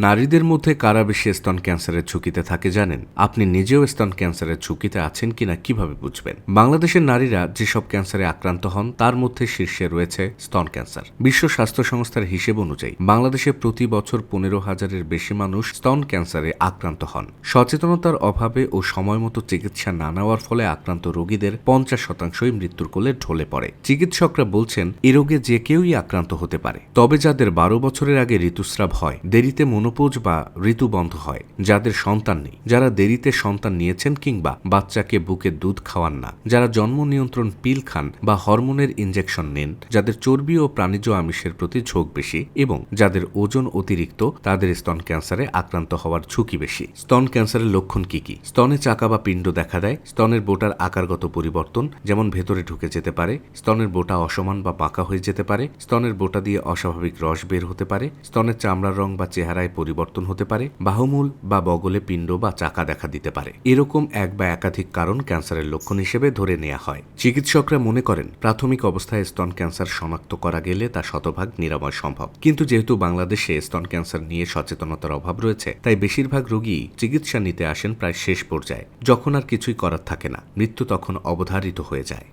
নারীদের মধ্যে কারা বেশি স্তন ক্যান্সারের ঝুঁকিতে থাকে জানেন? আপনি নিজেও স্তন ক্যান্সারের ঝুঁকিতে আছেন কিনা কিভাবে বুঝবেন? বাংলাদেশের নারীরা যেসব ক্যান্সারে আক্রান্ত হন তার মধ্যে শীর্ষে রয়েছে স্তন ক্যান্সার। বিশ্ব স্বাস্থ্য সংস্থার হিসেব অনুযায়ী বাংলাদেশে প্রতি বছর 15,000-এর বেশি মানুষ স্তন ক্যান্সারে আক্রান্ত হন। সচেতনতার অভাবে ও সময়মতো চিকিৎসা না নেওয়ার ফলে আক্রান্ত রোগীদের 50%ই মৃত্যুর কোলে ঢলে পড়ে। চিকিৎসকরা বলছেন এ রোগে যে কেউই আক্রান্ত হতে পারে, তবে যাদের 12 বছরের আগে ঋতুস্রাব হয়, দেরিতে মনোপোজ বা ঋতু বন্ধ হয়, যাদের সন্তান নেই, যারা দেরিতে সন্তান নিয়েছেন কিংবা বাচ্চাকে বুকে দুধ খাওয়ান না, যারা জন্ম নিয়ন্ত্রণ পিল খান বা হরমোনের ইনজেকশন নেন, যাদের চর্বি ও প্রাণীজ আমিষের প্রতি ঝোঁক বেশি এবং যাদের ওজন অতিরিক্ত, তাদের স্তন ক্যান্সারে আক্রান্ত হওয়ার ঝুঁকি বেশি। স্তন ক্যান্সারের লক্ষণ কি কি? স্তনে চাকা বা পিণ্ড দেখা দেয়, স্তনের বোটার আকারগত পরিবর্তন যেমন ভেতরে ঢুকে যেতে পারে, স্তনের বোটা অসমান বা বাঁকা হয়ে যেতে পারে, স্তনের বোটা দিয়ে অস্বাভাবিক রস বের হতে পারে, স্তনের চামড়ার রং বা চেহারায় পরিবর্তন হতে পারে, বাহুমূল বা বগলে পিণ্ড বা চাকা দেখা দিতে পারে। এরকম এক বা একাধিক কারণ ক্যান্সারের লক্ষণ হিসেবে ধরে নেওয়া হয়। চিকিৎসকরা মনে করেন প্রাথমিক অবস্থায় স্তন ক্যান্সার শনাক্ত করা গেলে তা শতভাগ নিরাময় সম্ভব। কিন্তু যেহেতু বাংলাদেশে স্তন ক্যান্সার নিয়ে সচেতনতার অভাব রয়েছে, তাই বেশিরভাগ রোগী চিকিৎসা নিতে আসেন প্রায় শেষ পর্যায়ে, যখন আর কিছুই করার থাকে না। মৃত্যু তখন অবধারিত হয়ে যায়।